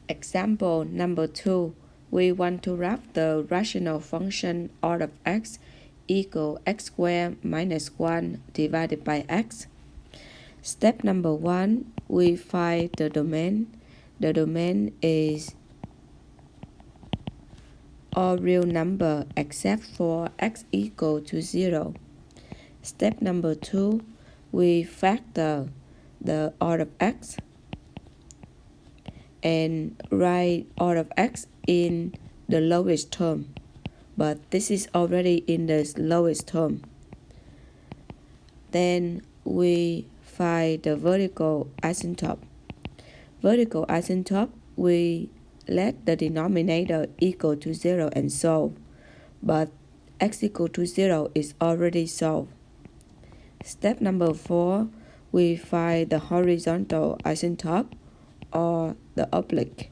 Example number 2. We want to wrap the rational function r of x equal x squared minus 1 divided by x. Step number 1. We find the domain. The domain is all real number except for x equal to 0. Step number 2. We factor the r of x and write r of x in the lowest term, but this is already in the lowest term. Then we find the vertical asymptote. Vertical asymptote, we let the denominator equal to 0 and solve, but x equal to 0 is already solved. Step number 4, we find the horizontal asymptote or the oblique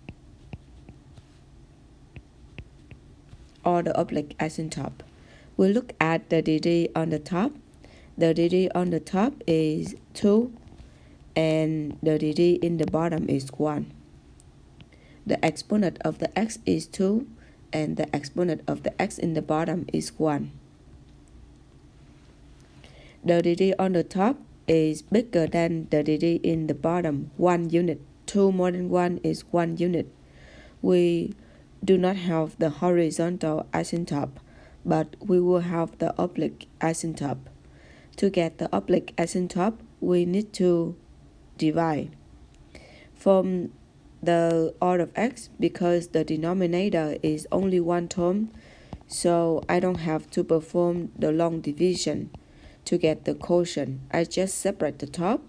asymptote. We look at the dd on the top. The dd on the top is 2 and the dd in the bottom is 1. The exponent of the x is 2 and the exponent of the x in the bottom is 1. The dd on the top is bigger than the dd in the bottom 1 unit. 2 more than 1 is 1 unit. We do not have the horizontal asymptote, but we will have the oblique asymptote. To get the oblique asymptote, we need to divide from the r of x because the denominator is only one term, so I don't have to perform the long division. To get the quotient, I just separate the top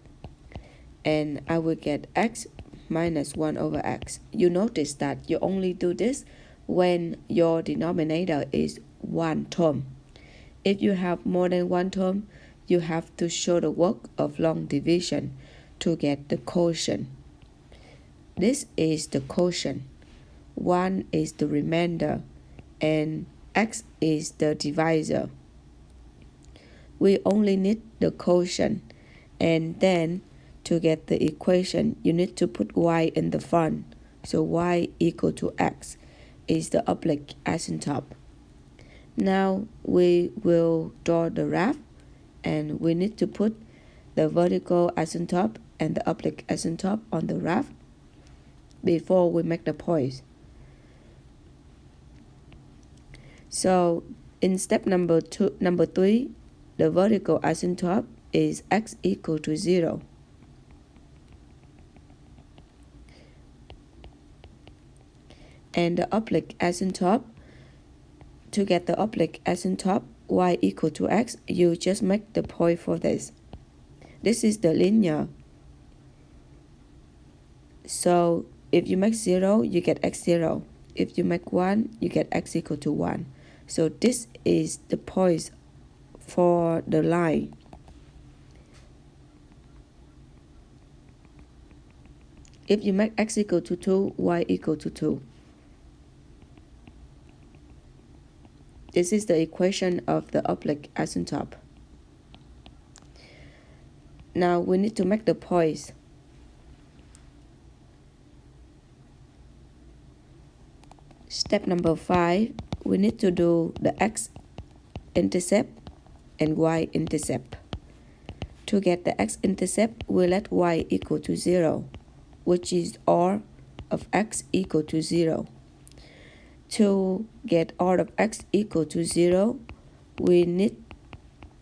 and I will get x minus 1 over x. You notice that you only do this when your denominator is one term. If you have more than one term, you have to show the work of long division to get the quotient. This is the quotient. 1 is the remainder and x is the divisor. We only need the quotient, and then to get the equation, you need to put y in the front. So y equal to x is the oblique asymptote. Now we will draw the graph, and we need to put the vertical asymptote and the oblique asymptote on the graph before we make the points. So in step number 3, the vertical asymptote is x equal to 0. And the oblique asymptote, to get the oblique asymptote y equal to x, you just make the point for this. This is the linear. So if you make 0, you get x 0. If you make 1, you get x equal to 1. So this is the point for the line. If you make x equal to 2, y equal to 2. This is the equation of the oblique asymptote. Now we need to make the points. Step number 5, we need to do the x-intercept and y-intercept. To get the x-intercept, we let y equal to 0, which is r of x equal to 0. To get r of x equal to 0, we need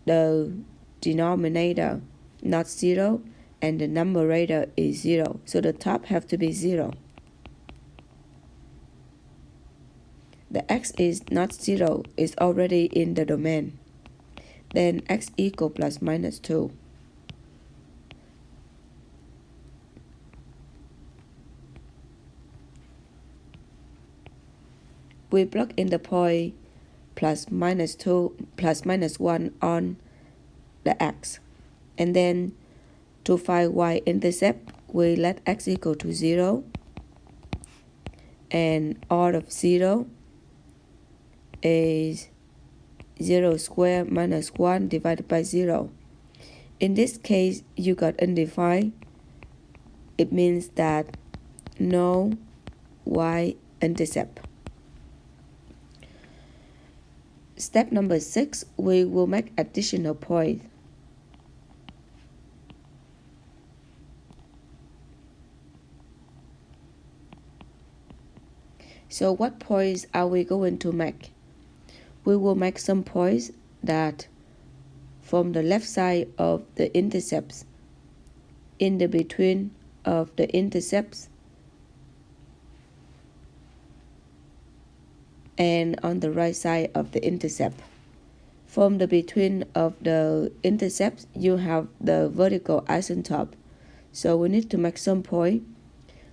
the denominator not 0 and the numerator is 0. So the top have to be 0. The x is not 0 is already in the domain. Then x equal plus minus 2. We plug in the point plus minus 2 plus minus 1 on the x. And then to find y-intercept, we let x equal to 0 and r of 0 is 0 squared minus 1 divided by 0. In this case, you got undefined. It means that no y-intercept. Step number 6, we will make additional points. So what points are we going to make? We will make some points that from the left side of the intercepts, in the between of the intercepts, and on the right side of the intercept. From the between of the intercepts, you have the vertical asymptote. So we need to make some point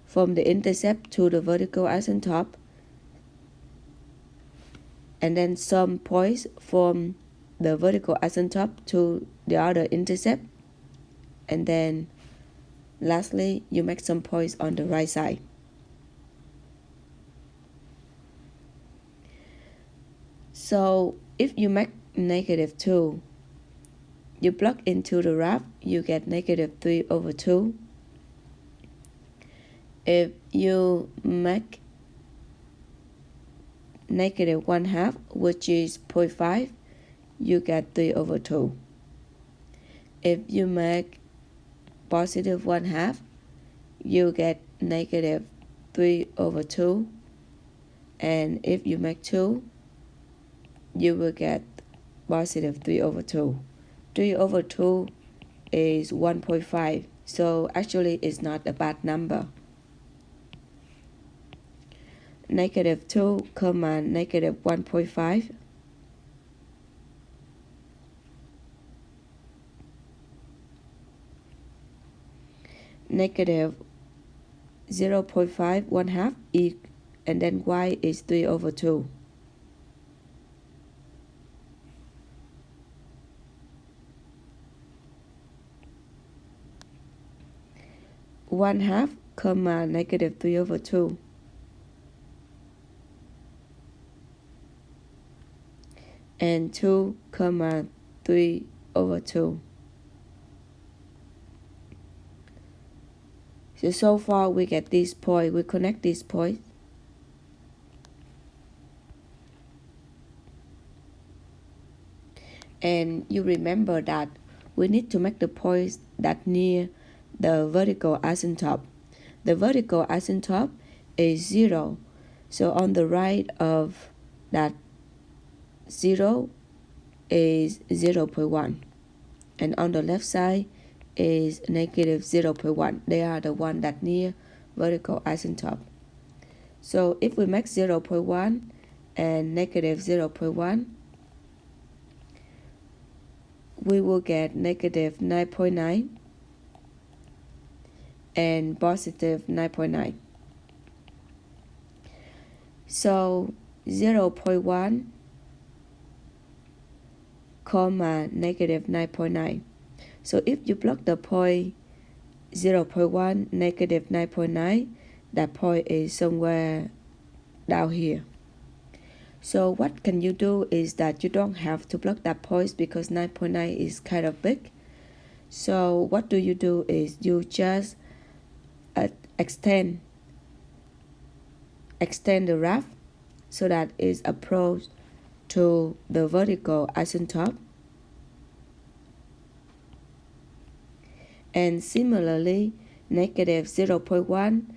from the intercept to the vertical asymptote, and then some points from the vertical asymptote to the other intercept, and then lastly you make some points on the right side. So if you make -2, you plug into the graph, you get -3/2. If you make -1/2, which is 0.5, you get 3/2. If you make +1/2, you get -3/2. And if you make 2, you will get +3/2. 3/2 is 1.5, so actually it's not a bad number. -2, -1.5. -0.5, 1/2, and then y is 3/2. (1/2, -3/2). And 2, 3/2. So far we get this point, we connect this point. And you remember that we need to make the points that near the vertical asymptote. The vertical asymptote is 0. So on the right of that 0 is 0.1. And on the left side is -0.1. They are the one that near vertical asymptote. So if we make 0.1 and -0.1, we will get -9.9 and +9.9. So 0.1, -9.9. So if you plug the point 0.1, -9.9, that point is somewhere down here. So what can you do is that you don't have to plug that point because 9.9 is kind of big. So what do you do is you just extend the graph so that it's approached to the vertical asymptote. And similarly, -0.1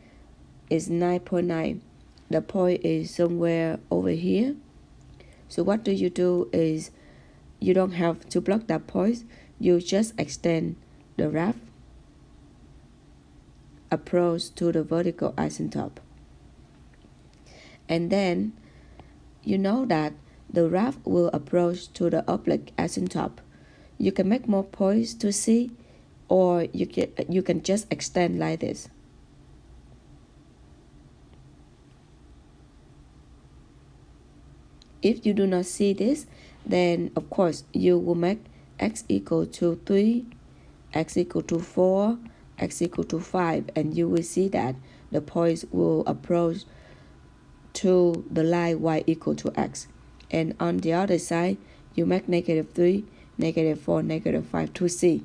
is 9.9. The point is somewhere over here. So what do you do is you don't have to block that point. You just extend the graph approach to the vertical asymptote. And then you know that the graph will approach to the oblique asymptote. You can make more points to see, or you can just extend like this. If you do not see this, then of course you will make x equal to 3, x equal to 4, x equal to 5, and you will see that the points will approach to the line y equal to x. And on the other side, you make -3, -4, -5 to c.